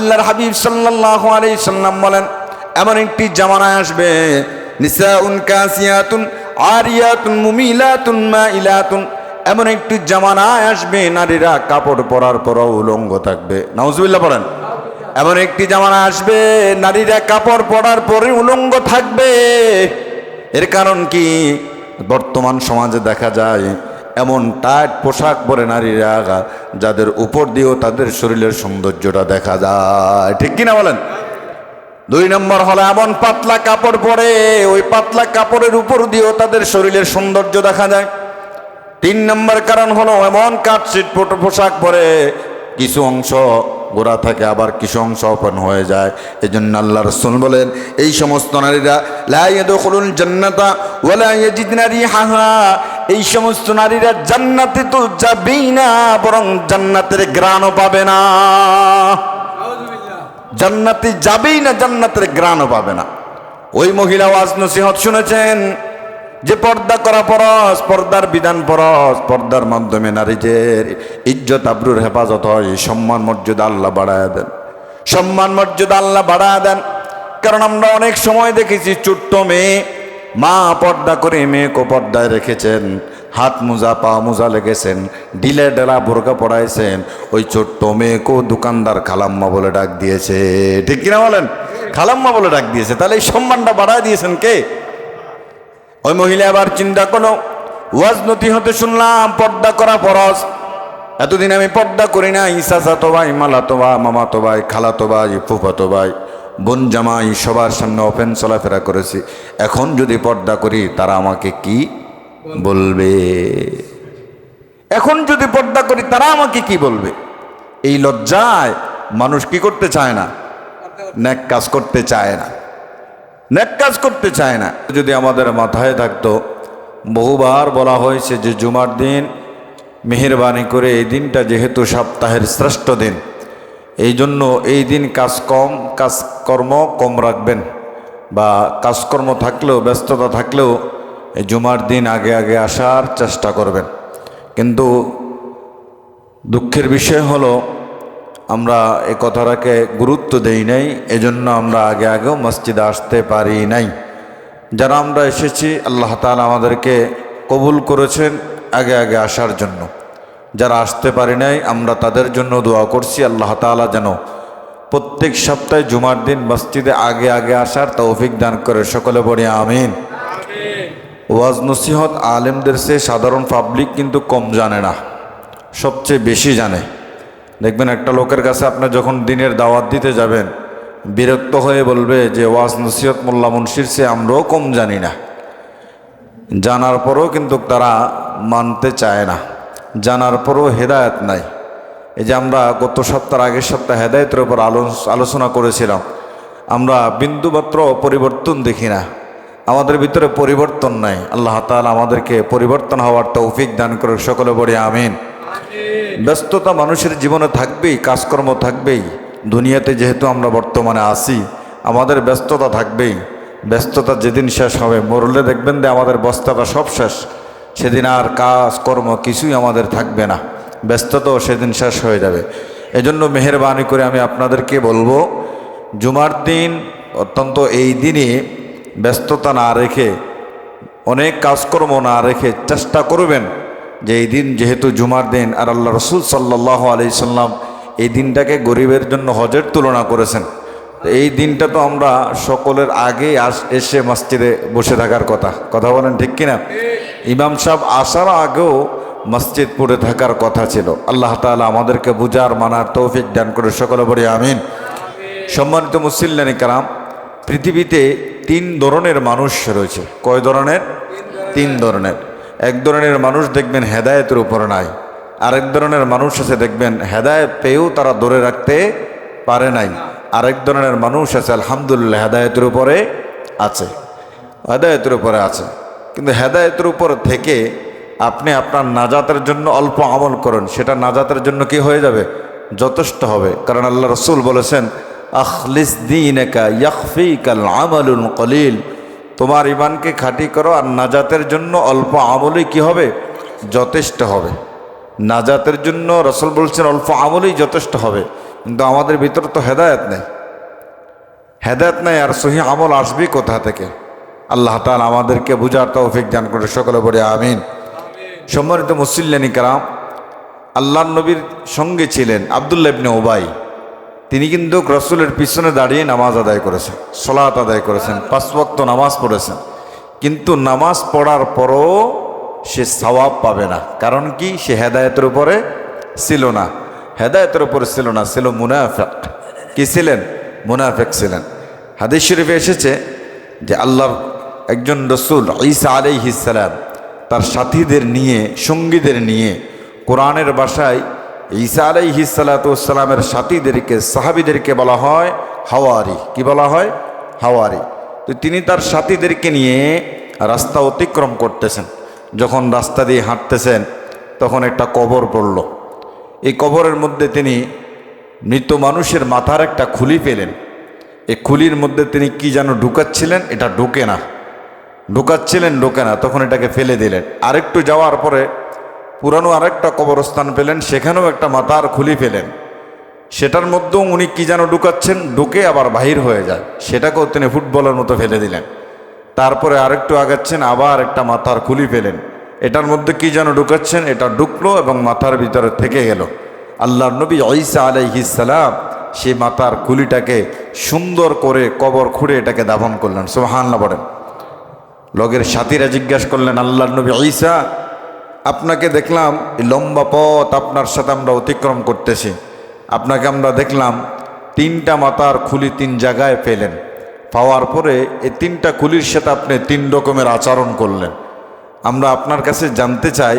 আল্লাহর হাবিব সাল্লাল্লাহু আলাইহি সাল্লাম বলেন, এমন একটি জামানা আসবে, নিসাউন কাসিয়াতুন আরিয়াতুন মুমিলাতুন মাইলাতুন, এমন একটি জামানা আসবে নারীরা কাপড় পরার পরও উলঙ্গ থাকবে। নাউজুবিল্লাহ পড়েন। এমন একটি জামানা আসবে নারীরা কাপড় পরার পরে উলঙ্গ থাকবে। এর কারণ কি? বর্তমান সমাজে দেখা যায় এমন টাইট পোশাক পরে নারীরা, যাদের উপর দিয়েও তাদের শরীরের সৌন্দর্যটা দেখা যায়। ঠিক কিনা বলেন? 2 নম্বর হলো এমন পাতলা কাপড় পরে, ওই পাতলা কাপড়ের উপর দিয়েও তাদের শরীরের সৌন্দর্য দেখা যায়। 3 নম্বর কারণ হলো এমন কাটছিট পোশাক পরে কিছু অংশ গোড়া থাকে, আবার কিছু অংশ ওপেন হয়ে যায়। এজন্য আল্লাহ রাসূল বলেন, এই সমস্ত নারীরা লা ইয়াদখুলুল জান্নাতা ওয়ালা ইয়াজিদনা রিহাহা, এই সমস্ত নারীরা জান্নাতে তো যাবেই না, বরং জান্নাতের ঘ্রাণও পাবে না। জান্নাতে যাবেই না, জান্নাতের ঘ্রাণও পাবে না। ওই মহিলা ওয়াজ নসিহত শুনেছেন যে পর্দা করা ফরজ, পর্দার বিধান ফরজ, পর্দার মাধ্যমে নারীদের ইজ্জত আবরুর হেফাজত হয়, সম্মান মর্যাদা আল্লাহ বাড়ায় দেন, সম্মান মর্যাদা আল্লাহ বাড়ায় দেন। কারণ আমরা অনেক সময় দেখেছি ছোট্ট মেয়ে, মা পর্দা করে মেয়েকে পর্দায় রেখেছেন, হাত মোজা পা মোজা লেগেছেন, ঢিলে ঢেলা বোরকা পড়াইছেন, ওই ছোট্ট মেয়েকেও দোকানদার খালাম্মা বলে ডাক দিয়েছে। ঠিক কিনা বলেন? খালাম্মা বলে ডাক দিয়েছে। তাহলে এই সম্মানটা বাড়ায় দিয়েছেন কে? ওই মহিলা আবার চিন্তা করো, ওয়াজ নসিহতে শুনলাম পর্দা করা ফরজ, এতদিন আমি পর্দা করি না, চাচাতো ভাই, মালাতো ভাই, মামাতো ভাই, খালাতো ভাই, ফুফাতো ভাই, বোন জামাই সবার সামনে ওপেন চলাফেরা করেছি, এখন যদি পর্দা করি তারা আমাকে কি বলবে? এখন যদি পর্দা করি তারা আমাকে কি বলবে? এই লজ্জায় মানুষ কি করতে চায় না? নেক কাজ করতে চায় না, নেক কাজ করতে চায় না। যদি আমাদের মাথায় থাকতো, বহুবার বলা হয়েছে যে জুমার দিন মেহেরবানি করে এই দিনটা যেহেতু সপ্তাহের শ্রেষ্ঠ দিন, এই জন্য এই দিন কাজকর্ম কম রাখবেন, বা কাজকর্ম থাকলেও ব্যস্ততা থাকলেও এই জুমার দিন আগে আগে আসার চেষ্টা করবেন। কিন্তু দুঃখের বিষয় হলো আমরা এই কথাটাকে গুরুত্ব দেই নাই, এজন্য আমরা আগে আগেও মসজিদে আসতে পারি নাই। যারা আমরা এসেছি আল্লাহ তাআলা আমাদেরকে কবুল করেছেন আগে আগে আসার জন্য। যারা আসতে পারি নাই আমরা তাদের জন্য দোয়া করছি, আল্লাহ তাআলা যেন প্রত্যেক সপ্তাহে জুমার দিন মসজিদে আগে আগে আসার তৌফিক দান করে। সকলে বলি আমিন। ওয়াজ নসিহত আলেমদের চেয়ে সাধারণ পাবলিক কিন্তু কম জানে না, সবচেয়ে বেশি জানে। দেখবেন একটা লোকের কাছে আপনি যখন দিনের দাওয়াত দিতে যাবেন, বিরক্ত হয়ে বলবে যে ওয়াজ নসিহত মোল্লা মুন্সির চেয়ে আমরাও কম জানি না। জানার পরও কিন্তু তারা মানতে চায় না, জানার পরও হেদায়েত নাই। এই যে আমরা গত আগের সপ্তাহে হেদায়েতের উপর আলোচনা করেছিলাম, আমরা বিন্দুমাত্র পরিবর্তন দেখি না, আমাদের ভিতরে পরিবর্তন নাই। আল্লাহ তাআলা আমাদেরকে পরিবর্তন হওয়ার তৌফিক দান করে। সকলে বলি আমিন। ব্যস্ততা মানুষের জীবনে থাকবেই, কাজকর্ম থাকবেই। দুনিয়াতে যেহেতু আমরা বর্তমানে আছি, আমাদের ব্যস্ততা থাকবেই। ব্যস্ততা যেদিন শেষ হবে, মরলে দেখবেন যে আমাদের বস্তাটা সব শেষ, সেদিন আর কাজকর্ম কিছুই আমাদের থাকবে না, ব্যস্ততাও সেদিন শেষ হয়ে যাবে। এজন্য মেহেরবানি করে আমি আপনাদেরকে বলবো, জুমার দিন অত্যন্ত এই দিনে ব্যস্ততা না রেখে, অনেক কাজকর্ম না রেখে চেষ্টা করবেন যে এই দিন যেহেতু জুমার দিন, আর আল্লাহ রসুল সাল্লাল্লাহু আলাইহি সাল্লাম এই দিনটাকে গরিবের জন্য হজের তুলনা করেছেন। এই দিনটা তো আমরা সকলের আগে এসে মসজিদে বসে থাকার কথা বলেন, ঠিক কিনা? ইমাম সাহেব আসার আগেও মসজিদ পড়ে থাকার কথা ছিল। আল্লাহ তাআলা আমাদেরকে বুঝার মানার তৌফিক দান করে। সকলে বলি আমিন। সম্মানিত মুসল্লিয়ানে কেরাম, পৃথিবীতে 3 ধরনের মানুষ রয়েছে। কয় ধরনের? 3 ধরনের। এক ধরনের মানুষ দেখবেন হেদায়েতের উপর নাই, আরেক ধরনের মানুষ আছে দেখবেন হেদায়েত পেয়েও তারা ধরে রাখতে পারে নাই, আরেক ধরনের মানুষ আছে আলহামদুলিল্লাহ হেদায়েতের উপরে আছে, হেদায়েতের উপরে আছে। কিন্তু হেদায়েতের উপর থেকে আপনি আপনার নাজাতের জন্য অল্প আমল করেন, সেটা নাজাতের জন্য কি হয়ে যাবে? যথেষ্ট হবে। কারণ আল্লাহ রসুল বলেছেন, আখলিস দীনাকা ইয়াখফিকাল আমালুল কলিল, তোমার ইমানকে খাঁটি করো আর নাজাতের জন্য অল্প আমলই কি হবে? যথেষ্ট হবে। নাজাতের জন্য রসুল বলছেন অল্প আমলই যথেষ্ট হবে। কিন্তু আমাদের ভিতরে তো হেদায়েত নেই। হেদায়েত নেই আর সহি আমল আসবে কোথা থেকে? আল্লাহ তাআলা আমাদেরকে বুঝার তৌফিক দান করে, সকলে বলে আমিন। সম্মানিত মুসল্লিয়ানি কেরাম, আল্লাহর নবীর সঙ্গে ছিলেন আব্দুল্লাহ ইবনে উবাই। তিনি কিন্তু রাসূলের পিছনে দাঁড়িয়ে নামাজ আদায় করেছেন, সালাত আদায় করেছেন, 5 ওয়াক্ত নামাজ পড়েছেন। কিন্তু নামাজ পড়ার পরও সে সওয়াব পাবে না। কারণ কি? সে হেদায়েতের উপরে ছিল না। হেদায়েতের উপরে ছিল না, ছিল মুনাফিক। কি ছিলেন? মুনাফিক ছিলেন। হাদিস শরীফে এসেছে যে আল্লাহর একজন রাসূল ঈসা আলাইহিস সালাম তার সাথীদের নিয়ে, সঙ্গীদের নিয়ে, কোরআনের ভাষায় ঈসা আলাইহিস সালাতু ওয়াস সালামের সাথীদেরকে, সাহাবীদেরকে বলা হয় হাওয়ারি। কি বলা হয়? হাওয়ারি। তো তিনি তার সাথীদেরকে নিয়ে রাস্তা অতিক্রম করতেছেন। যখন রাস্তা দিয়ে হাঁটতেছেন তখন একটা কবর পড়ল। এই কবরের মধ্যে তিনি মৃত মানুষের মাথার একটা খুলি পেলেন। এই খুলির মধ্যে তিনি কি যেন ঢুকাচ্ছিলেন, এটা ঢোকে না, ঢুকাচ্ছিলেন, ঢোকে না। তখন এটাকে ফেলে দিলেন। আরেকটু যাওয়ার পরে পুরানো আরেকটা কবরস্থান পেলেন, সেখানেও একটা মাথার খুলি পেলেন। সেটার মধ্যেও উনি কি যেন ঢুকাচ্ছেন, ঢুকে আবার বাহির হয়ে যায়, সেটাকেও তিনি ফুটবলের মতো ফেলে দিলেন। তারপরে আরেকটু আগাচ্ছেন, আবার একটা মাথার খুলি পেলেন, এটার মধ্যে কি যেন ঢুকাচ্ছেন, এটা ঢুকলো এবং মাথার ভিতরে থেকে গেল। আল্লাহর নবী ঈসা আলাইহিস সালাম সেই মাথার খুলিটাকে সুন্দর করে কবর খুঁড়ে এটাকে দাফন করলেন। সুবহানাল্লাহ বলেন। লগের সাথীরা জিজ্ঞাসা করলেন, আল্লাহর নবী ঈসা, আপনাকে দেখলাম এই লম্বা পথ আপনার সাথে আমরা অতিক্রম করতেছি, আপনাকে আমরা দেখলাম 3টা মাথার খুলি 3 জায়গায় পেলেন, পাওয়ার পরে এই 3টা খুলির সাথে আপনি 3 রকমের আচরণ করলেন। আমরা আপনার কাছে জানতে চাই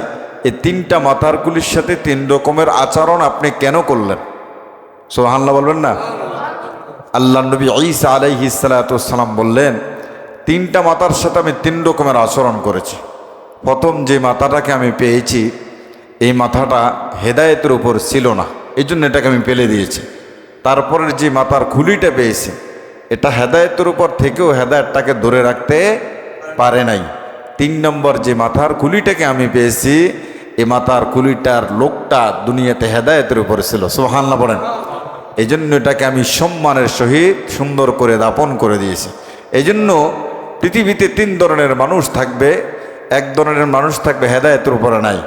এই 3টা মাথার খুলির সাথে 3 রকমের আচরণ আপনি কেন করলেন? সুবহানাল্লাহ বলবেন না? আল্লাহর নবী ঈসা আলাইহিস সালাতু ওয়াস সালাম বললেন, 3টা মাথার সাথে আমি 3 রকমের আচরণ করেছি। প্রথম যে মাথাটাকে আমি পেয়েছি, এই মাথাটা হেদায়েতের উপর ছিল না, এই জন্য এটাকে আমি ফেলে দিয়েছি। তারপরের যে মাথার খুলিটা পেয়েছি, এটা হেদায়েতের উপর থেকেও হেদায়েতটাকে ধরে রাখতে পারে নাই। 3 নম্বর যে মাথার খুলিটাকে আমি পেয়েছি, এই মাথার খুলিটার লোকটা দুনিয়াতে হেদায়েতের উপরে ছিল। সুবহানাল্লাহ বলেন। এই জন্য এটাকে আমি সম্মানের সহিত সুন্দর করে দাপন করে দিয়েছি। এই জন্য পৃথিবীতে 3 ধরনের মানুষ থাকবে। এক ধরনের মানুষ থাকবে হেদায়েতের উপরে নাই,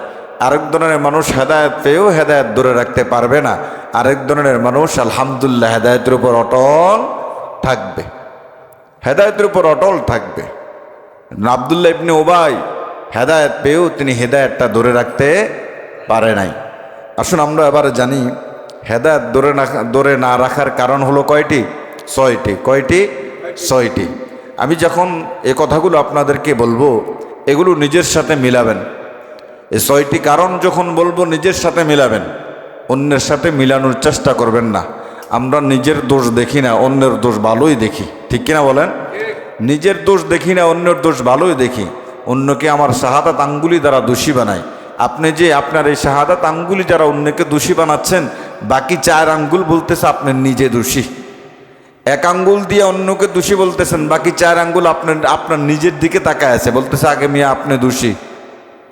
আরেক ধরনের মানুষ হেদায়েত পেয়েও হেদায়েত ধরে রাখতে পারবে না, আরেক ধরনের মানুষ আলহামদুলিল্লাহ হেদায়েতের উপর অটল থাকবে, হেদায়েতের উপর অটল থাকবে। আব্দুল্লাহ ইবনে উবাই হেদায়েত পেয়েও তিনি হেদায়েতটা ধরে রাখতে পারে নাই। আসুন আমরা এবার জানি হেদায়েত ধরে না রাখার কারণ হলো কয়টি? 6টি। কয়টি? 6টি। আমি যখন এ কথাগুলো আপনাদেরকে বলবো, এগুলো নিজের সাথে মিলাবেন। এই 6টি কারণ যখন বলবো নিজের সাথে মিলাবেন, অন্যের সাথে মিলানোর চেষ্টা করবেন না। আমরা নিজের দোষ দেখি না, অন্যের দোষ ভালোই দেখি, ঠিক কিনা বলেন? নিজের দোষ দেখি না, অন্যের দোষ ভালোই দেখি। অন্যকে আমার শাহাদাত আঙ্গুলি দ্বারা দোষী বানাই। আপনি যে আপনার এই শাহাদাত আঙ্গুলি যারা অন্যকে দোষী বানাচ্ছেন, বাকি 4 আঙ্গুল বলতেছে আপনি নিজে দোষী। 1 আঙ্গুল দিয়ে অন্যকে দোষী বলতেছেন, বাকি 4 আঙ্গুল আপনার নিজের দিকে তাকায় আছে, বলতেছে আগে মিয়া আপনি দোষী,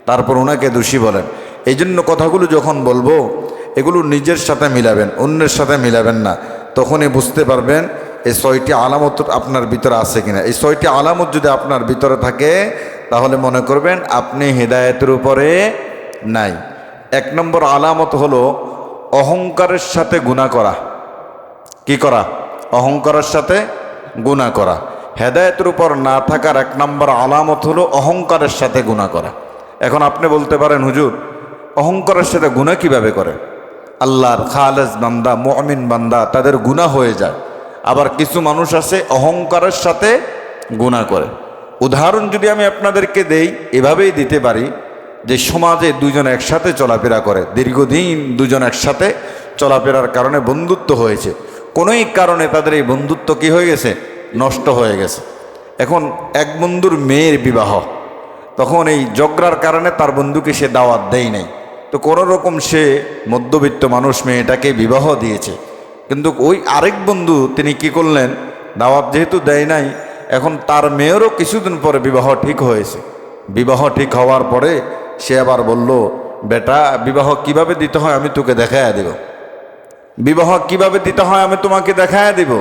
তারপর ওনাকে দোষী বলেন। এই জন্য কথাগুলো যখন বলবো, এগুলো নিজের সাথে মিলাবেন, অন্যের সাথে মিলাবেন না। তখনই বুঝতে পারবেন এই 6টি আলামত আপনার ভিতরে আছে কিনা। এই 6টি আলামত যদি আপনার ভিতরে থাকে, তাহলে মনে করবেন আপনি হেদায়েতের উপরে নাই। 1 নম্বর আলামত হলো অহংকারের সাথে গুনাহ করা। কি করা? অহংকারের সাথে গুনাহ করা। হেদায়েতের উপর না থাকার 1 নম্বর আলামত হলো অহংকারের সাথে গুনাহ করা। এখন আপনি বলতে পারেন, হুজুর অহংকারের সাথে গুনাহ কিভাবে করে? আল্লাহর খালেস বান্দা, মুমিন বান্দা, তাদের গুনাহ হয়ে যায়। আবার কিছু মানুষ আছে অহংকারের সাথে গুনাহ করে। উদাহরণ যদি আমি আপনাদেরকে দেই, এভাবেই দিতে পারি যে সমাজে 2 জন একসাথে চলাফেরা করে, দীর্ঘদিন 2 জন একসাথে চলাফেরার কারণে বন্ধুত্ব হয়েছে। কোনোই কারণে তাদের এই বন্ধুত্ব কি হয়ে গেছে? নষ্ট হয়ে গেছে। এখন এক বন্ধুর মেয়ের বিবাহ, তখন এই ঝগড়ার কারণে তার বন্ধুকে সে দাওয়াত দেয় নাই। তো কোনো রকম সে মধ্যবিত্ত মানুষ, মেয়েটাকে বিবাহ দিয়েছে। কিন্তু ওই আরেক বন্ধু তিনি কি করলেন, দাওয়াত যেহেতু দেয় নাই, এখন তার মেয়েরও কিছুদিন পরে বিবাহ ঠিক হয়েছে। বিবাহ ঠিক হওয়ার পরে সে আবার বলল, বেটা বিবাহ কিভাবে দিতে হয় আমি তোকে দেখাইয়া দেব। বিবাহ কিভাবে দিতে হয় আমি তোমাকে দেখায় দিব।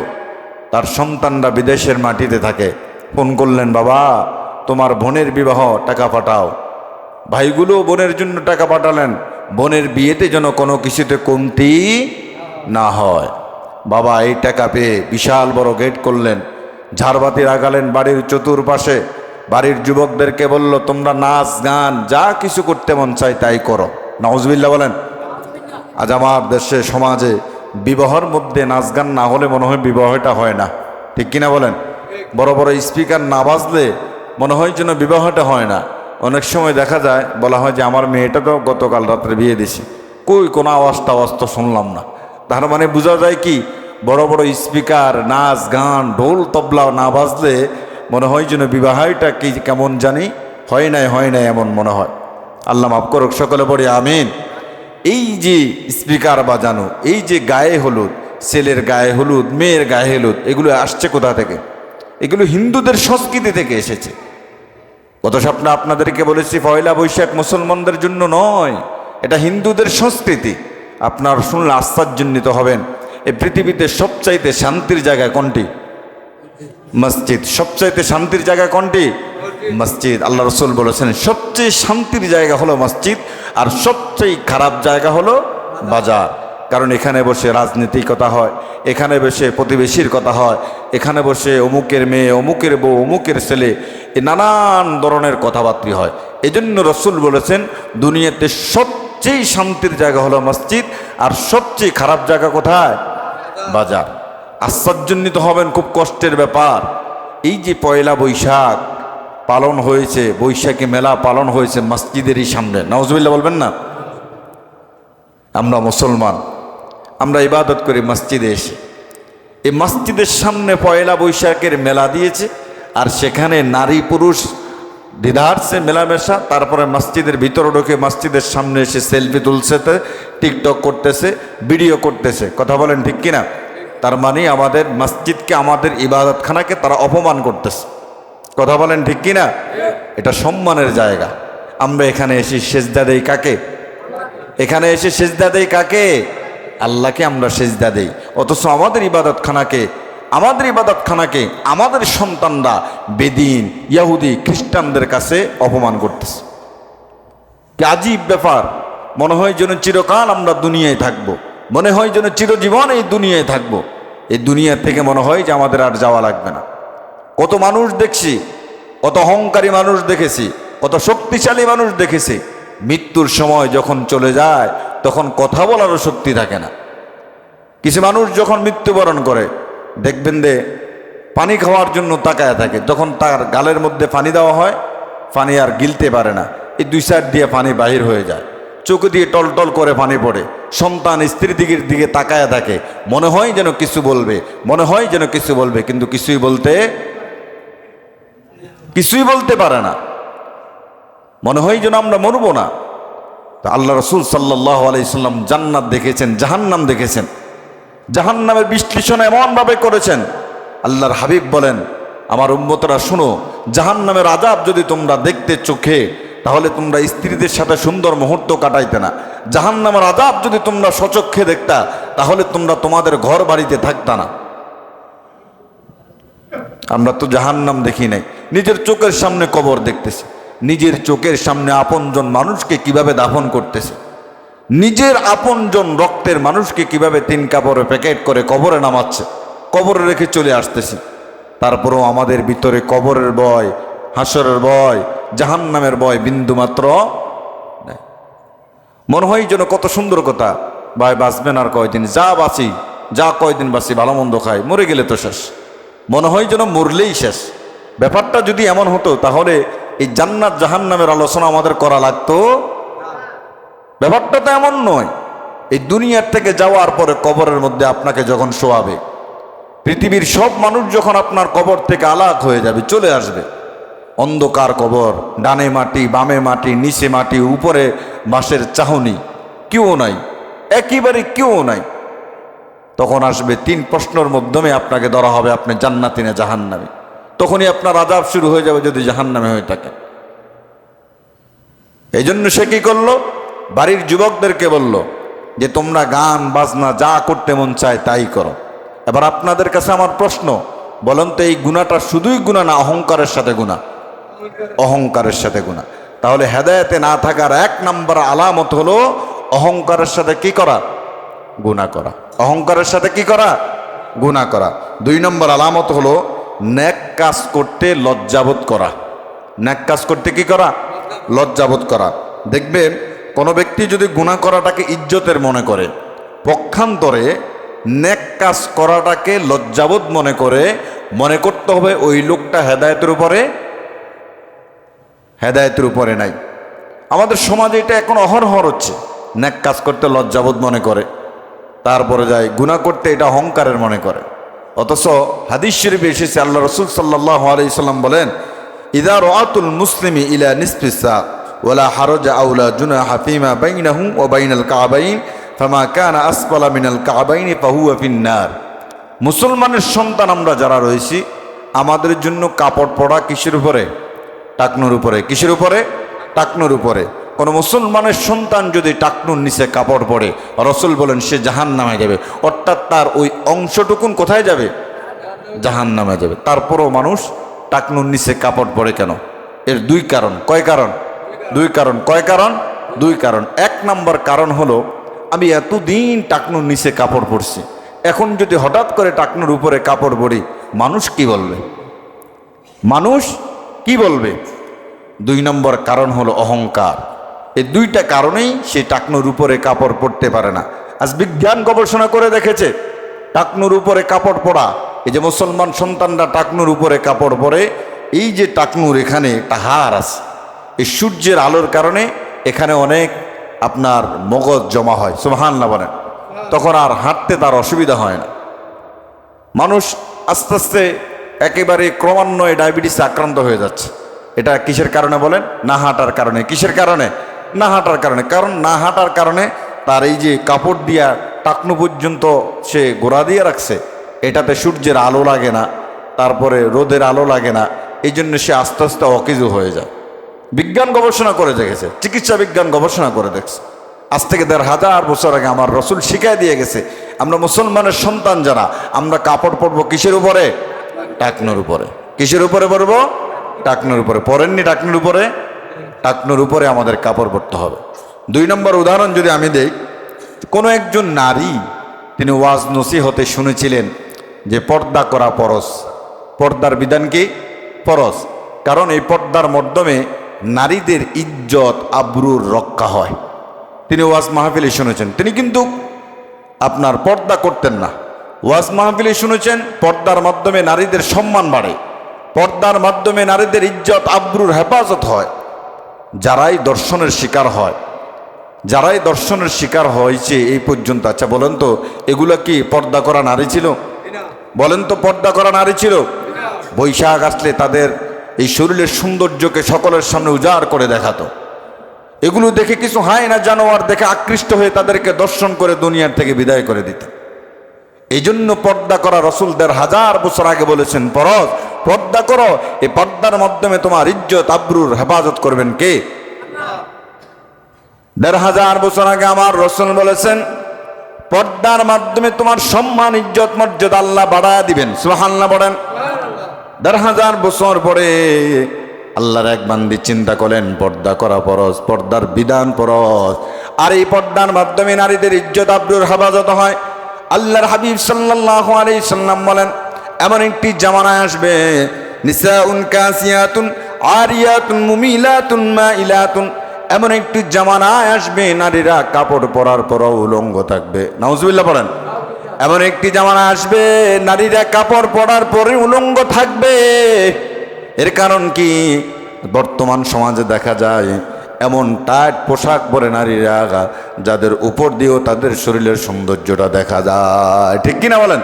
তার সন্তানরা বিদেশের মাটিতে থাকে, ফোন করলেন, বাবা তোমার বোনের বিবাহ, টাকা পাঠাও। ভাইগুলো বোনের জন্য টাকা পাঠালেন, বোনের বিয়েতে যেন কোনো কিছুতে কমতি না হয়। বাবা এই টাকা পেয়ে বিশাল বড় গেট করলেন, ঝাড়বাতি লাগালেন বাড়ির চতুর্পাশে, বাড়ির যুবকদেরকে বলল, তোমরা নাচ গান যা কিছু করতে মন চাই তাই করো। নাউজুবিল্লাহ বলেন। আজ আমার দেশে সমাজে বিবাহের মধ্যে নাচ গান না হলে মনে হয় বিবাহটা হয় না, ঠিক কিনা বলেন? বড় বড় স্পিকার না বাজলে মনে হয় যেন বিবাহটা হয় না। অনেক সময় দেখা যায়, বলা হয় যে আমার মেয়েটা তো গতকাল রাত্রে বিয়ে দিছি, কই কোনো আওয়াজ টাওয়াজ তো শুনলাম না। তার মানে বোঝা যায় কি, বড় বড় স্পিকার, নাচ গান, ঢোল তবলা না বাজলে মনে হয় যেন বিবাহটা কি কেমন জানি হয় নাই এমন মনে হয়। আল্লাহ মাফ করুক, সকলে পড়ি আমিন। এই যে স্পিকার বাজানো, এই যে গায়ে হলুদ, ছেলের গায়ে হলুদ, মেয়ের গায়ে হলুদ, এগুলো আসছে কোথা থেকে? এগুলো হিন্দুদের সংস্কৃতি থেকে এসেছে। গত সপ্তাহে আপনাদেরকে বলেছি, পয়লা বৈশাখ মুসলমানদের জন্য নয়, এটা হিন্দুদের সংস্কৃতি। আপনার শুনলে আশ্চর্যান্বিত হবেন, এই পৃথিবীতে সবচাইতে শান্তির জায়গা কোনটি? মসজিদ। সবচাইতে শান্তির জায়গা কোনটি? মসজিদ। আল্লাহ রসুল বলেছেন সবচেয়ে শান্তির জায়গা হলো মসজিদ, আর সবচেয়ে খারাপ জায়গা হলো বাজার। কারণ এখানে বসে রাজনীতির কথা হয়, এখানে বসে প্রতিবেশীর কথা হয়, এখানে বসে অমুকের মেয়ে, অমুকের বউ, অমুকের ছেলে, এ নানান ধরনের কথাবার্তা হয়। এজন্য রসুল বলেছেন দুনিয়াতে সবচেয়ে শান্তির জায়গা হলো মসজিদ, আর সবচেয়ে খারাপ জায়গা কোথায়? বাজার। আশ্চর্যান্বিত হবেন, খুব কষ্টের ব্যাপার। এই যে পয়লা বৈশাখ পালন হয়েছে, বৈশাখী মেলা পালন হয়েছে মসজিদেরই সামনে, নাউজুবিল্লাহ বলবেন না? আমরা মুসলমান, আমরা ইবাদত করি মসজিদে এসে। এই মসজিদের সামনে পয়লা বৈশাখের মেলা দিয়েছে, আর সেখানে নারী পুরুষ দ্বিধার্সে মেলামেশা। তারপরে মসজিদের ভিতরে ঢুকে মসজিদের সামনে এসে সেলফি তুলছে, টিকটক করতেছে, ভিডিও করতেছে। কথা বলেন ঠিক কিনা? তার মানে আমাদের মসজিদকে, আমাদের ইবাদতখানাকে তারা অপমান করতেছে। কথা বলেন ঠিক কিনা? এটা সম্মানের জায়গা। আমরা এখানে এসে সেজদা দেই কাকে? এখানে এসে সেজদা দেই কাকে? আল্লাহকে আমরা সেজদা দেই। অথচ আমাদের ইবাদতখানাকে, আমাদের সন্তানরা বেদিন, ইহুদি, খ্রিস্টানদের কাছে অপমান করতেছে। কি আজীব ব্যাপার! মনে হয় যেন চিরকাল আমরা দুনিয়ায় থাকবো, মনে হয় যেন চিরজীবন এই দুনিয়ায় থাকবো। এই দুনিয়া থেকে মনে হয় যে আমাদের আর যাওয়া লাগবে না। কত মানুষ দেখছি, কত অহংকারী মানুষ দেখেছি, কত শক্তিশালী মানুষ দেখেছি, মৃত্যুর সময় যখন চলে যায় তখন কথা বলারও শক্তি থাকে না। কিছু মানুষ যখন মৃত্যুবরণ করে দেখবেন যে পানি খাওয়ার জন্য তাকায় থাকে, যখন তার গালের মধ্যে পানি দেওয়া হয়, পানি আর গিলতে পারে না, এই দুই সাইড দিয়ে পানি বাহির হয়ে যায়, চোখ দিয়ে টলটল করে পানি পড়ে। সন্তান স্ত্রীর দিকে তাকায় থাকে, মনে হয় যেন কিছু বলবে, মনে হয় যেন কিছু বলবে, কিন্তু কিছুই বলতে পারে না। মনে হয় যেন আমরা মরবো না। তা আল্লাহ রসুল সাল্লাল্লাহু আলাইহি সাল্লাম জান্নাত দেখেছেন, জাহান্নাম দেখেছেন। জাহান্নামের বিশ্লেষণ এমনভাবে করেছেন, আল্লাহর হাবিব বলেন, আমার উম্মতরা শুনো, জাহান্নামের আযাব যদি তোমরা দেখতে চোখে, তাহলে তোমরা স্ত্রীদের সাথে সুন্দর মুহূর্ত কাটাইতে না। জাহান্নামের আযাব যদি তোমরা স্বচক্ষে দেখতা, তাহলে তোমরা তোমাদের ঘর বাড়িতে থাকতা না। আমরা তো জাহান্নাম দেখি নাই, নিজের চোখের সামনে কবর দেখতেছি, নিজের চোখের সামনে আপনজন মানুষকে কিভাবে দাফন করতেছে, নিজের আপনজন রক্তের মানুষকে কিভাবে 3 কাপড়ে প্যাকেট করে কবরে নামাচ্ছে, কবরে রেখে চলে আসতেছি। তারপরেও আমাদের ভিতরে কবরের ভয়, হাসরের ভয়, জাহান্নামের ভয় বিন্দুমাত্র নাই। মনে হয় যেন কত সুন্দর কথা, ভাই বাঁচবেন আর কয়দিন, যা বাঁচি, যা কয়দিন বাঁচি, ভালো মন্দ খাই, মরে গেলে তো শেষ। মনে হয় যেন মরলেই শেষ। ব্যাপারটা যদি এমন হতো তাহলে এই জান্নাত জাহান্নামের আলোচনা আমাদের করা লাগতো। ব্যাপারটা তো এমন নয়। এই দুনিয়ার থেকে যাওয়ার পরে কবরের মধ্যে আপনাকে যখন শোয়াবে, পৃথিবীর সব মানুষ যখন আপনার কবর থেকে আলাদা হয়ে যাবে, চলে আসবে, অন্ধকার কবর, ডানে মাটি, বামে মাটি, নিচে মাটি, উপরে বাঁশের চাহনি, কেউ নাই, একেবারে কেউ নাই। তখন আসবে 3 প্রশ্নের মাধ্যমে আপনাকে ধরা হবে, আপনি জান্নাতি না জাহান্নামী। তখনই আপনার আযাব শুরু হয়ে যাবে যদি জাহান্নামে হয়ে থাকে। এই জন্য সে কি করলো? বাড়ির যুবকদেরকে বলল, যে তোমরা গান বাজনা যা করতে মন চায় তাই করো। এবার আপনাদের কাছে আমার প্রশ্ন, বলেন তো এই গুনাহটা শুধুই গুনাহ না অহংকারের সাথে গুনাহ? অহংকারের সাথে গুনাহ। তাহলে হেদায়েতে না থাকার এক নম্বর আলামত হলো অহংকারের সাথে কি করা? গুনাহ করা। অহংকারের সাথে কি করা? গুনাহ করা। 2 নম্বর আলামত হলো নেক কাজ করতে লজ্জাবোধ করা। নেক কাজ করতে কি করা? লজ্জাবোধ করা। দেখবেন কোনো ব্যক্তি যদি গুনাহ করাটাকে ইজ্জতের মনে করে, পক্ষান্তরে নেক কাজ করাটাকে লজ্জাবোধ মনে করে, মনে করতে হবে ওই লোকটা হেদায়েতের উপরে নাই। আমাদের সমাজে এটা এখন অহরহর হচ্ছে। নেক কাজ করতে লজ্জাবোধ মনে করে, তারপরে যায় গুনাহ করতে এটা অহংকারের মনে করে। অথচ হাদিস শরীফে এসেছে আল্লাহ রাসূল সাল্লাল্লাহু আলাইহি সাল্লাম বলেন, ইযা রাআতুল মুসলিমি ইলা নিসফিস সা ওয়ালা হারাজা আওলা জুনাহা ফিমা বাইনাহু ওয়া বাইনাল কাবাইন ফামা কানা আসফালা মিনাল কাবাইন ফাহুয়া ফিন্নার। মুসলমানের সন্তান আমরা যারা রয়েছি, আমাদের জন্য কাপড় পরা কিসের উপরে? টাকনুর উপরে। কিসের উপরে? টাকনুর উপরে। কোনো মুসলমানের সন্তান যদি টাকনুর নিচে কাপড় পরে, রাসূল বলেন সে জাহান্নামে যাবে। অর্থাৎ তার ওই অংশটুকুন কোথায় যাবে? জাহান্নামে যাবে। তারপরও মানুষ টাকনুর নিচে কাপড় পরে কেন? এর 2 কারণ। কয় কারণ? 2 কারণ। কয় কারণ? 2 কারণ। 1 নম্বর কারণ হলো, আমি এতদিন টাকনুর নিচে কাপড় পরছি, এখন যদি হঠাৎ করে টাকনুর উপরে কাপড় পরি, মানুষ কি বলবে? মানুষ কি বলবে? 2 নম্বর কারণ হলো অহংকার। এই 2টা কারণেই সে টাকনুর উপরে কাপড় পরতে পারে না। আজ বিজ্ঞান গবেষণা করে দেখেছে, টাকনুর উপরে কাপড় পরা, এই যে মুসলমান সন্তানরা টাকনুর উপরে কাপড় পরে, এই যে টাকনুর এখানে একটা হাড় আছে, এই সূর্যের আলোর কারণে এখানে অনেক আপনার মগজ জমা হয়, সুবহানাল্লাহ বলেন, তখন আর হাঁটতে তার অসুবিধা হয় না। মানুষ আস্তে আস্তে একেবারে ক্রমান্বয়ে ডায়াবেটিসে আক্রান্ত হয়ে যাচ্ছে। এটা কিসের কারণে বলেন? না হাঁটার কারণে। কিসের কারণে? না হাঁটার কারণে। কারণ না হাঁটার কারণে তার এই যে কাপড় দিয়া টাকনু পর্যন্ত সে গোড়া দিয়ে রাখছে, এটাতে সূর্যের আলো লাগে না, তারপরে রোদের আলো লাগে না, এই জন্য সে আস্তে আস্তে অকেজো হয়ে যায়। বিজ্ঞান গবেষণা করে দেখেছে, চিকিৎসা বিজ্ঞান গবেষণা করে দেখছে। আজ থেকে 1500 বছর আগে আমার রাসূল শিখাই দিয়ে গেছে, আমরা মুসলমানের সন্তান যারা, আমরা কাপড় পরবো কিসের উপরে? টাকনুর উপরে। কিসের উপরে পরবো? টাকনুর উপরে। পরেননি টাকনুর উপরে? টাকনুর উপরে আমাদের কাপড় পরতে হবে। 2 নম্বর উদাহরণ যদি আমি দেই, কোনো একজন নারী তিনি ওয়াজ নসিহতে শুনেছিলেন যে পর্দা করা ফরজ। পর্দার বিধান কি? ফরজ। কারণ এই পর্দার মাধ্যমে নারীদের ইজ্জত আবরুর রক্ষা হয়। তিনি ওয়াজ মাহফিলে শুনেছেন, তিনি কিন্তু আপনার পর্দা করতেন না। ওয়াজ মাহফিলে শুনেছেন পর্দার মাধ্যমে নারীদের সম্মান বাড়ে, পর্দার মাধ্যমে নারীদের ইজ্জত আবরুর হেফাজত হয়। যারাই দর্শনের শিকার হয়, যারাই দর্শনের শিকার হয়েছে এই পর্যন্ত, আচ্ছা বলেন তো এগুলা কি পর্দা করা নারী ছিল? বলেন তো পর্দা করা নারী ছিল? বৈশাখ আসলে তাদের এই শরীরের সৌন্দর্যকে সকলের সামনে উজাড় করে দেখাতো। এগুলো দেখে কিছু হয় না জানোয়ার দেখে আকৃষ্ট হয়ে তাদেরকে দর্শন করে দুনিয়ার থেকে বিদায় করে দিত। এই জন্য পর্দা করা রাসূল 1500 বছর আগে বলেছেন ফরজ। পর্দা করো, এই পর্দার মাধ্যমে তোমার ইজ্জত আবরুর হেফাজত করবেন কে? 1500 বছর আগে আমার রাসূল বলেছেন পর্দার মাধ্যমে তোমার সম্মান ইজ্জত মর্যাদা আল্লাহ বাড়ায়া দিবেন, সুবহানাল্লাহ বলেন। 1500 বছর পরে আল্লাহর এক বান্দি চিন্তা করলেন পর্দা করা ফরজ, পর্দার বিধান ফরজ, আর এই পর্দার মাধ্যমে নারীদের ইজ্জত আবরুর হেফাজত হয়। আল্লাহর হাবিব সাল্লাল্লাহু আলাইহি সাল্লাম বলেন এমন একটি জামানায় আসবে, নিসাউন কাসিয়াতুন আরিয়াতুন মুমিলাতুন মাইলাতুন, এমন একটি জামানায় আসবে নারীরা কাপড় পরার পরও উলঙ্গ থাকবে। নাউজুবিল্লাহ বলেন। এমন একটি জামানা আসবে নারীরা কাপড় পরার পরে উলঙ্গ থাকবে। এর কারণ কি? বর্তমান সমাজে দেখা যায় এমন টাইট পোশাক পরে নারীরা যাদের উপর দিয়েও তাদের শরীরের সৌন্দর্যটা দেখা যায়, ঠিক কিনা বলেন?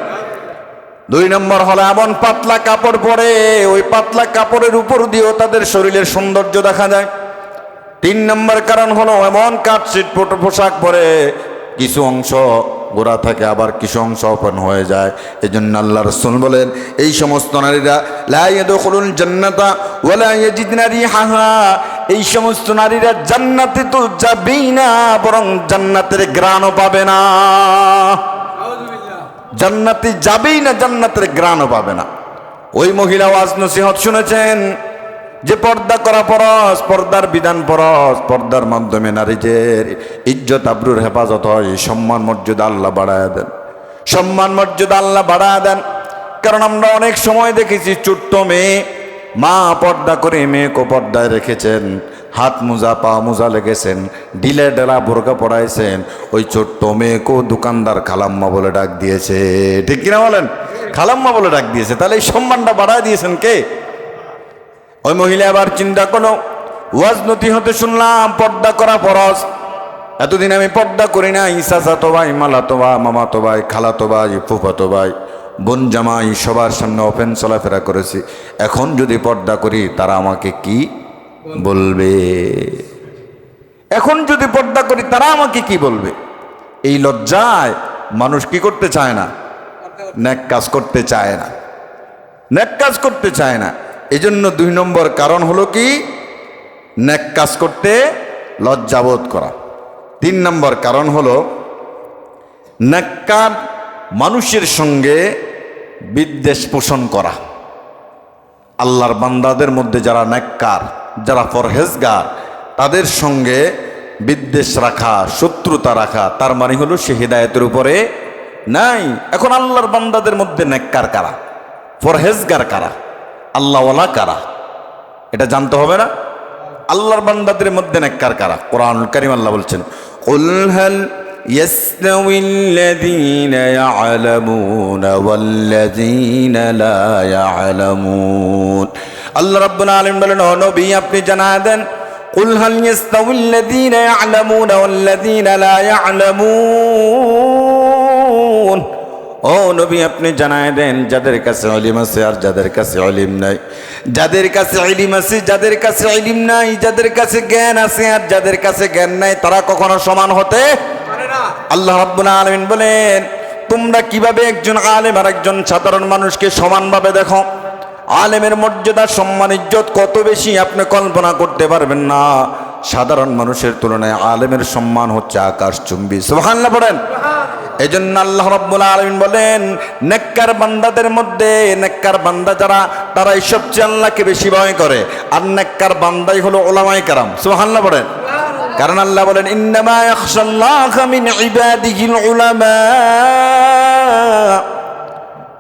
2 নম্বর হলো এমন পাতলা কাপড় পরে ওই পাতলা কাপড়ের উপর দিয়েও তাদের শরীরের সৌন্দর্য দেখা যায়। 3 নম্বর কারণ হলো এমন কাটছিট পোশাক পরে কিছু অংশ গোড়া থাকে আবার কিছু অংশ ওপেন হয়ে যায়। এজন্য আল্লাহ রাসূল বলেন এই সমস্ত নারীরা লা ইয়াদখুলুল জান্নাতা ওয়া লা ইয়াজিদনা রিহাহা, এই সমস্ত নারীরা জান্নাতে তো যাবেই না, বরং জান্নাতের ঘ্রাণও পাবে না। জান্নাতে যাবেই না, জান্নাতের ঘ্রাণও পাবে না। ওই মহিলা ওয়াজ নসিহত শুনেছেন যে পর্দা করা ফরজ, পর্দার বিধান ফরজ, পর্দার মাধ্যমে নারীদের ইজ্জত আবরুর হেফাজত হয়, সম্মান মর্যাদা আল্লাহ বাড়ায় দেন, সম্মান মর্যাদা আল্লাহ বাড়ায় দেন। কারণ আমরা অনেক সময় দেখেছি ছোট্ট মেয়ে, মা পর্দা করে মেয়েকে পর্দায় রেখেছেন, হাত মোজা পা মোজা লেগেছেন, ঢিলে ঢেলা বোরকা পড়াইছেন, ওই ছোট্ট মেয়েকেও দোকানদার খালাম্মা বলে ডাক দিয়েছে। ঠিক কিনা বলেন? খালাম্মা বলে ডাক দিয়েছে। তাহলে এই সম্মানটা বাড়ায় দিয়েছেন কে? ওই মহিলা আবার চিন্তা করো, ওয়াজ নসিহতে শুনলাম পর্দা করা ফরজ, এতদিন আমি পর্দা করি না, চাচাতো ভাই, মালাতো ভাই, মামাতো ভাই, খালাতো ভাই, ফুফাতো ভাই, বোন জামাই সবার সামনে ওপেন চলাফেরা করেছি, এখন যদি পর্দা করি তারা আমাকে কি বলবে? এখন যদি পর্দা করি তারা আমাকে কি বলবে? এই লজ্জায় মানুষ কি করতে চায় না? নেক কাজ করতে চায় না, নেক কাজ করতে চায় না। এই জন্য 2 নম্বর কারণ হলো কি? নেক কাজ করতে লজ্জাবোধ করা। 3 নম্বর কারণ হলো নেককার মানুষের সঙ্গে বিদ্বেষ পোষণ করা। আল্লাহর বান্দাদের মধ্যে যারা নেককার, যারা পরহেজগার, তাদের সঙ্গে বিদ্বেষ রাখা, শত্রুতা রাখা, তার মানে হলো সে হিদায়াতের উপরে নাই। এখন আল্লাহর বান্দাদের মধ্যে নেককার কারা, পরহেজগার কারা, আল্লাহওয়ালা কারা, এটা জানতে হবে না? আল্লাহর বান্দাদের মধ্যে নেককার কারা? কোরআনুল কারীম আল্লাহ বলছেন, কুল হাল ইয়াস্তাউিল্লাযীনা ইয়া'লামুনা ওয়াল্লাযীনা লা ইয়া'লামুন। আল্লাহ রাব্বুল আলামিন বলেন, ও নবী আপনি জানায় দেন, কুল হাল ইয়াস্তাউিল্লাযীনা ইয়া'লামুনা ওয়াল্লাযীনা লা ইয়া'লামুন। ও নবী আপনি জানায় দেন, যাদের কাছে ইলম আছে আর যাদের কাছে ইলম নাই, যাদের কাছে ইলম আছে, যাদের কাছে ইলম নাই, যাদের কাছে জ্ঞান আছে আর যাদের কাছে জ্ঞান নাই, তারা কখনো সমান হতে পারে না। আল্লাহ রাব্বুল আলামিন বলেন, তোমরা কিভাবে একজন আলেম আর একজন সাধারণ মানুষকে সমানভাবে দেখো? আলেমের মর্যাদা, সম্মান, ইজ্জত কত বেশি আপনি কল্পনা করতে পারবেন না। সাধারণ মানুষের তুলনায় আলেমের সম্মান হচ্ছে আকাশচুম্বী। সুবহানাল্লাহ পড়েন। এজন্য আল্লাহ রাব্বুল আলামিন বলেন, নেককার বান্দাদের মধ্যে নেককার বান্দা যারা, তারাই সবচেয়ে আল্লাহকে বেশি ভয় করে। আর নেককার বান্দাই হলো উলামায়ে কেরাম। সুবহানাল্লাহ পড়েন। কারণ আল্লাহ বলেন, ইন্নামা ইয়াখশাল্লাহা মিন ইবাদিহিল উলামা,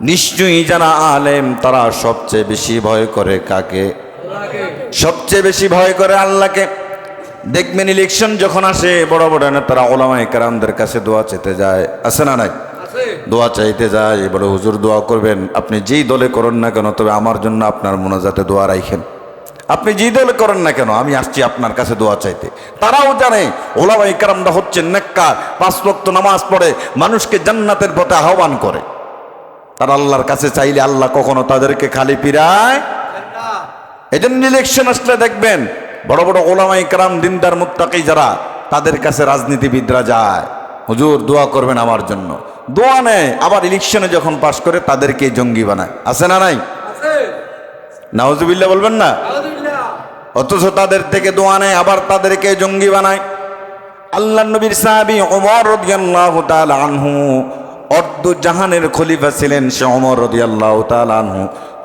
নিশ্চয়ই যারা আলেম তারা সবচেয়ে বেশি ভয় করে কাকে? আল্লাহকে। সবচেয়ে বেশি ভয় করে আল্লাহকে। দেখবেন ইলেকশন যখন আসে, বড় বড় নেতারা উলামায়ে কেরামদের কাছে দোয়া চাইতে যায়, আছে না নাই? দোয়া চাইতে যায়, বলে হুজুর দোয়া করবেন, আপনি যেই দলে করেন না কেন, তবে আমার জন্য আপনার মোনাজাতে দোয়া রাখেন। আপনি যেই দলে করেন না কেন, আমি আসছি আপনার কাছে দোয়া চাইতে। তারাও জানে উলামায়ে কেরামরা হচ্ছেন নেককার, 5 ওয়াক্ত নামাজ পড়ে মানুষকে জান্নাতের পথে আহ্বান করে। তারা আল্লাহর কাছে চাইলে আল্লাহ কখনো তাদেরকে খালি ফিরায় না। এজন্য ইলেকশন আসলে দেখবেন বড় বড় উলামায়ে কেরাম, দিনদার মুত্তাকি যারা, তাদের কাছে রাজনীতিবিদরা যায়, হুজুর দোয়া করবেন আমার জন্য। দোয়া নেয়, আবার ইলেকশনে যখন পাশ করে তাদেরকে জঙ্গি বানায়। আছে না নাই? নাউজুবিল্লাহ বলবেন না? অথচ তাদের থেকে দোয়া নেয়, আবার তাদেরকে জঙ্গি বানায়। আল্লাহর নবীর সাহাবী ওমর রাদিয়াল্লাহু তাআলা আনহু, অর্ধ জাহানের খলিফা ছিলেন সে ওমর রাদিয়াল্লাহু তাআলা আনহু।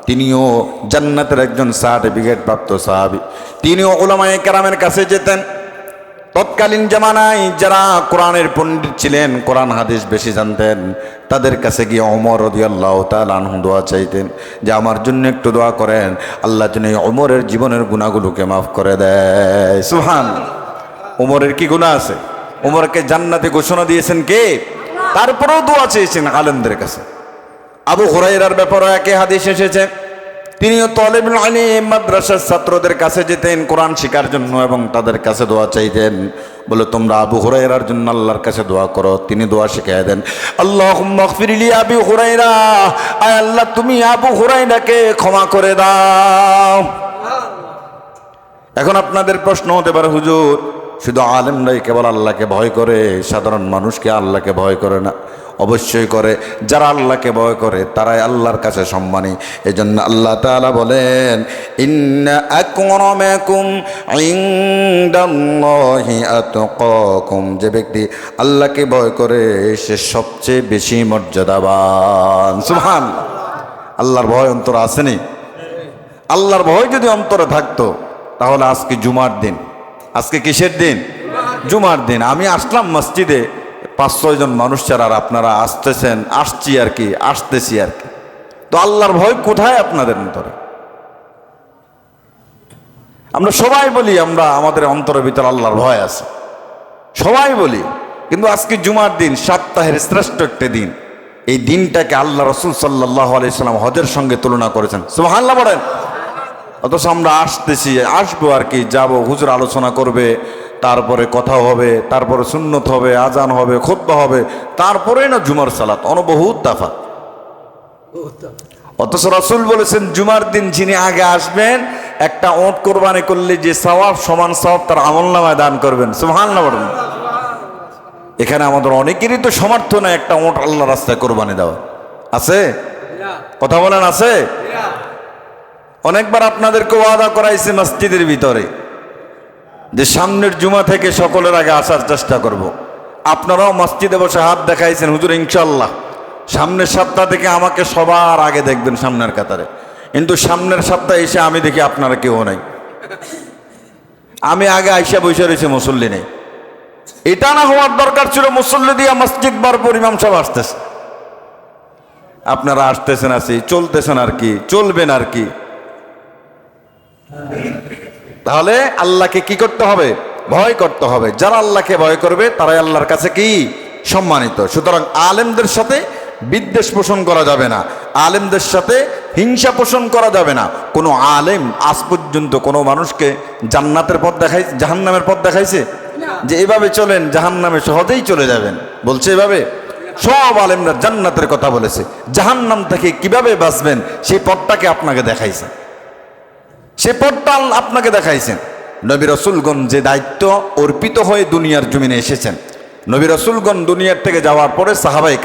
তিনিও জান্নাতের একজন সার্টিফিকেট প্রাপ্ত সাহাবী। তিনিও উলামায়ে কেরামের কাছে যেতেন। তৎকালীন জামানায় যারা কোরআনের পণ্ডিত ছিলেন, কোরআন হাদিস বেশি জানতেন, তাদের কাছে গিয়ে ওমর রাদিয়াল্লাহু তাআলা আনহু দোয়া চাইতেন যে আমার জন্য একটু দোয়া করেন, আল্লাহ যেন ওমরের জীবনের গুনাহগুলোকে মাফ করে দেয়। সুবহানাল্লাহ। ওমরের কি গুনাহ আছে? ওমরকে জান্নাতে ঘোষণা দিয়েছেন কে? তারপরেও দোয়া চেয়েছেন আলেমদের কাছে। আবু হুরায়রার ব্যাপারে একই হাদিস এসেছে, তিনিও তালিবুল ইলম, মাদ্রাসার ছাত্রদের কাছে যেতেন কোরআন শেখার জন্য এবং তাদের কাছে দোয়া চাইতেন। বলে তোমরা আবু হুরায়রার জন্য আল্লাহর কাছে দোয়া করো। তিনি দোয়া শিখিয়ে দেন, আল্লাহুম্মা গফির লি আবি হুরায়রা, আয় আল্লাহ তুমি আবু হুরায়রাকে ক্ষমা করে দাও। এখন আপনাদের প্রশ্ন হতে পারে, হুজুর শুধু আলেমরাই কেবল আল্লাহকে ভয় করে, সাধারণ মানুষকে আল্লাহকে ভয় করে না? অবশ্যই করে। যারা আল্লাহকে ভয় করে তারাই আল্লাহর কাছে সম্মানী। এজন্য আল্লাহ তাআলা বলেন, ইন্না আকরামাকুম ইনদাল্লাহি আতকাকুম, যে ব্যক্তি আল্লাহকে ভয় করে সে সবচেয়ে বেশি মর্যাদাবান। সুবহানাল্লাহ। আল্লাহর ভয় অন্তরে আসেনি? আল্লাহর ভয় যদি অন্তরে থাকতো তাহলে আজকে জুমার দিন, আজকে কিসের দিন? জুমার দিন। আমি আসলাম মসজিদে 5-6 জন মানুষ ছাড়া, আর আপনারা আসতেছেন, আসছি আর কি, আসতেছি আর কি। তো আল্লাহর ভয় কোথায় আপনাদের অন্তরে? আমরা সবাই বলি আমরা আমাদের অন্তরের ভিতরে আল্লাহর ভয় আছে, সবাই বলি, কিন্তু আজকে জুমার দিন, সপ্তাহের শ্রেষ্ঠ একটা দিন। এই দিনটাকে আল্লাহ রাসূল সাল্লাল্লাহু আলাইহি সাল্লাম হজের সঙ্গে তুলনা করেছেন। সুবহানাল্লাহ বলেন। অথচ আমরা আসতেছি, আসবো আর কি, যাব, হুজুর আলোচনা করবে, তারপরে কথা হবে, তারপরে সুন্নত হবে, আজান হবে, খুতবা হবে, তারপরে না জুমার সালাত, বহুত তাফাত। অথচ রাসূল বলেছেন জুমার দিন যিনি আগে আসবেন, একটা ওঁট কোরবানি করলে যে সওয়াব সমান সওয়াব তার আমলনামায় দান করবেন। সুবহানাল্লাহ বলেন। এখানে আমাদের অনেকেরই তো সামর্থ্য নাই একটা ওঁট আল্লাহ রাস্তায় কোরবানি দেওয়া। আছে? কথা বলেন, আছে? অনেকবার আপনাদেরকে ওয়াদা করাইছে মসজিদের ভিতরে যে সামনের জুমা থেকে সকলের আগে আসার চেষ্টা করব। আপনারাও মসজিদে বসে হাত দেখাইছেন, হুজুর ইনশাআল্লাহ সামনের সপ্তাহ থেকে আমাকে সবার আগে দেখবেন সামনের কাতারে। কিন্তু সামনের সপ্তাহে এসে আমি দেখি আপনারা কেউ নাই, আমি আগে আইসা বসে রয়েছে, মুসল্লি নেই। এটা না হওয়ার দরকার ছিল, মুসল্লি দিয়া মসজিদ ভরপুর, ইমাম সাহেব আসতেছে, আপনারা আসতেছেন, আছি, চলতেছেন আর কি, চলবেন আর কি। তাহলে আল্লাহকে কি করতে হবে? ভয় করতে হবে। যারা আল্লাহকে ভয় করবে তারাই আল্লাহর কাছে কি? সম্মানিত। সুতরাং আলেমদের সাথে বিদ্বেষ পোষণ করা যাবে না, আলেমদের সাথে হিংসা পোষণ করা যাবে না। কোনো আলেম আজ পর্যন্ত কোনো মানুষকে জান্নাতের পথ দেখাইছে, জাহান্নামের পথ দেখাইছে যে এভাবে চলেন জাহান্নামে সহজেই চলে যাবেন? বলছে এভাবে? সব আলেমরা জান্নাতের কথা বলেছে, জাহান্নাম থেকে কিভাবে বাঁচবেন সেই পথটাকে আপনাকে দেখাইছে, সে পথটা আপনাকে দেখাইছেন। নবী রাসূলগণ যে দায়িত্ব অর্পিত হয়ে দুনিয়ার জমিনে এসেছেন, নবী রাসূলগণ দুনিয়ার থেকে যাওয়ার পরে সাহাবায়ে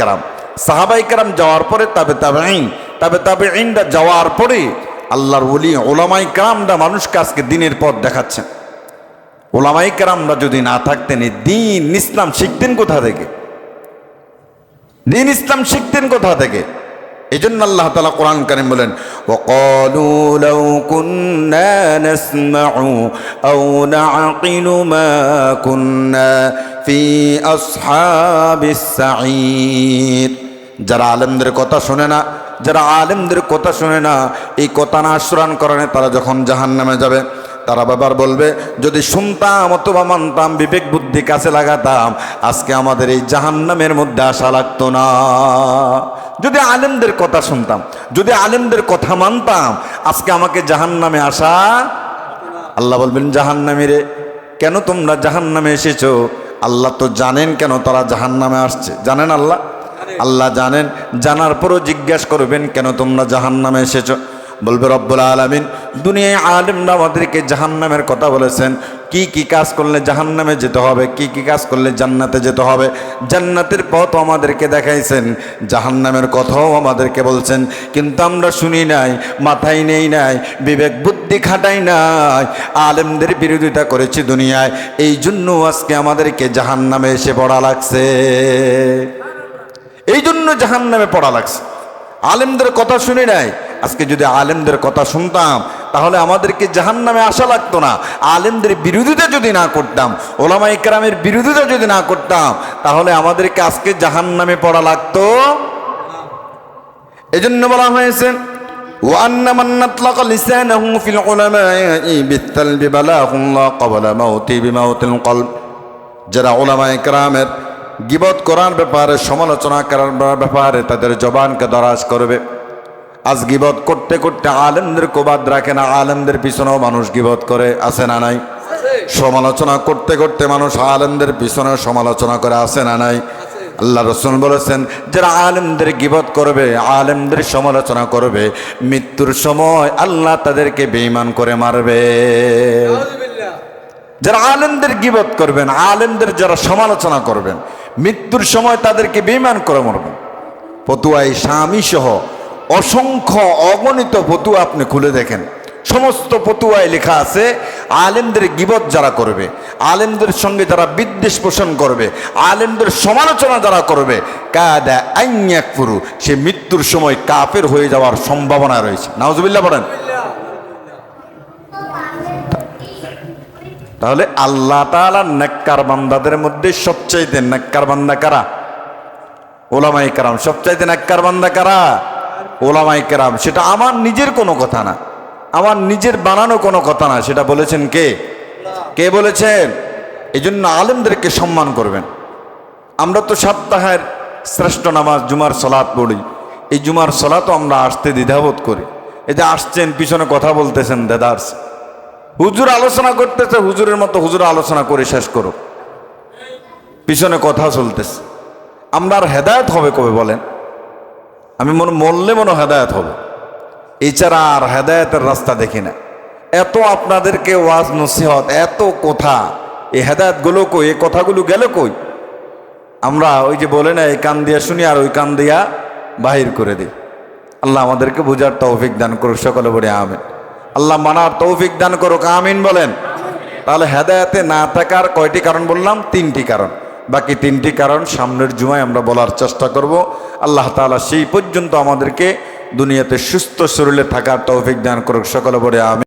কেরাম যাওয়ার পরে তাবেঈনরা যাওয়ার পরে আল্লাহর ওলি উলামায়ে কেরামরা মানুষকে আজকে দিনের পথ দেখাচ্ছেন। উলামায়ে কেরামরা যদি না থাকতেন এই দ্বীন ইসলাম শিখতেন কোথা থেকে? দ্বীন ইসলাম শিখতেন কোথা থেকে? এজন্য আল্লাহ তাআলা কোরআন কারীম বলেন, ওয়াকালু লাউ কুন্না নাসমাউ আও নাআকিলু মা কুন্না ফি আসহাবিস সাঈদ। যারা আলেমদের কথা শোনে না, যারা আলেমদের কথা শোনে না, এই কথা না শ্রবণ করে, তারা যখন জাহান্নামে যাবে তারা বাবার বলবে, যদি শুনতাম অথবা মানতাম, বিবেক বুদ্ধি কাছে লাগাতাম, আজকে আমাদের এই জাহান্নামের মধ্যে আসা লাগতো না। যদি আলেমদের কথা শুনতাম, যদি আলেমদের কথা মানতাম, আজকে আমাকে জাহান্নামে আসা। আল্লাহ বলবেন, জাহান্নামীরে কেন তোমরা জাহান্নামে এসেছো? আল্লাহ তো জানেন কেন তারা জাহান্নামে আসছে, জানেন আল্লাহ? আল্লাহ জানেন, জানার পরও জিজ্ঞাসা করবেন কেন তোমরা জাহান্নামে এসেছো? বলবে রব্বুল আলামিন দুনিয়ায় আলেমরা আমাদেরকে জাহান্নামের কথা বলেছেন, কি কি কাজ করলে জাহান্নামে যেতে হবে, কি কি কাজ করলে জান্নাতে যেতে হবে। জান্নাতের পথও আমাদেরকে দেখাইছেন, জাহান্নামের কথাও আমাদেরকে বলছেন, কিন্তু আমরা শুনি নাই, মাথায় নেই নাই, বিবেক বুদ্ধি খাটাই নাই, আলেমদের বিরোধিতা করেছি দুনিয়ায়, এই জন্য আজকে আমাদেরকে জাহান্নামে এসে পড়া লাগছে, এই জন্য জাহান্নামে পড়া লাগছে। আলেমদের কথা শুনি নাই। আজকে যদি আলেমদের কথা শুনতাম তাহলে আমাদেরকে জাহান্নামে আসা লাগতো না। আলেমদের বিরোধিতা যদি না করতাম, ওলামায়ে কেরামের বিরোধিতা যদি না করতাম, তাহলে আমাদেরকে আজকে জাহান্নামে পড়া লাগতো। এজন্য বলা হয়েছে, ওয়ান্না মান নাতলাকা লিসানাহু ফিল উলামা'i বিত্তালবি বালাহুল্লাহ ক্বাবলা মাউতি বিমাউতিল কলব। যারা ওলামায়ে কেরামের গীবত করার ব্যাপারে, সমালোচনা করার ব্যাপারে তাদের জবানকে দরাজ করবে। আজ গীবত করতে করতে আলেমদের কোবাদ রাখে না, আলেমদের পিছনেও মানুষ গীবত করে, আছে না নাই? সমালোচনা করতে করতে মানুষ আলেমদের পিছনেও সমালোচনা করে, আছে না নাই? আল্লাহ রাসূল বলেছেন, যারা আলেমদের গীবত করবে, আলেমদের সমালোচনা করবে, মৃত্যুর সময় আল্লাহ তাদেরকে বেঈমান করে মারবে। যারা আলেমদের গীবত করবেন, আলেমদের যারা সমালোচনা করবেন, মৃত্যুর সময় তাদেরকে বেঈমান করে মরবেন। ফতুয়ায় স্বামী সহ অসংখ্য অগণিত ফতুয়া আপনি খুলে দেখেন, সমস্ত ফতুয়ায় লেখা আছে আলেমদের গীবত যারা করবে, আলেমদের সঙ্গে যারা বিদ্বেষ পোষণ করবে, আলেমদের সমালোচনা যারা করবে, কাদা আন ইয়াকফুরু, সে মৃত্যুর সময় কাফের হয়ে যাওয়ার সম্ভাবনা রয়েছে। নাউজুবিল্লাহ বলেন। তাহলে আল্লাহ তাআলা নেককার বান্দাদের মধ্যে সবচাইতে নেককার বান্দা কারা? ওলামায়ে কেরাম। সবচাইতে নেককার বান্দা কারা? ওলামায়ে কেরাম। সেটা আমার নিজের কোনো কথা না, আমার নিজের বানানো কোনো কথা না, সেটা বলেছেন কে? কে বলেছেন? এই জন্য আলেমদেরকে সম্মান করবেন। আমরা তো সপ্তাহের শ্রেষ্ঠ নামাজ জুমার সালাত পড়ি, এই জুমার সালাতও আমরা আসতে দ্বিধাবোধ করি। এই যে আসছেন, পিছনে কথা বলতেছেন, দেদার্স হুজুর আলোচনা করতেছে, হুজুরের মতো হুজুর আলোচনা করে শেষ করো, পিছনে কথা চলতেছে। আমরা আর হেদায়েত হবে কবে বলেন? আমি মরলে মনে হেদায়েত হবে, এছাড়া আর হেদায়েতের রাস্তা দেখি না। এত আপনাদেরকে ওয়াজ নসিহত, এত কথা, এই হেদায়েতগুলো কই, এই কথাগুলো গেল কই? আমরা ওই যে বলে না, এই কান দিয়া শুনি আর ওই কান দিয়া বাহির করে দিই। আল্লাহ আমাদেরকে বোঝার তৌফিক দান করুক, সকলে বলে আমিন। আল্লাহ মানার তৌফিক দান করুক, আমিন বলেন। তাহলে হেদায়েতে না থাকার কয়টি কারণ বললাম? 3টি কারণ। বাকি 3টি কারণ সামনের জুমায় আমরা বলার চেষ্টা করব। আল্লাহ তাআলা সেই পর্যন্ত আমাদেরকে দুনিয়াতে সুস্থ শরীরে থাকার তৌফিক দান করুক, সকলে বলে আমিন।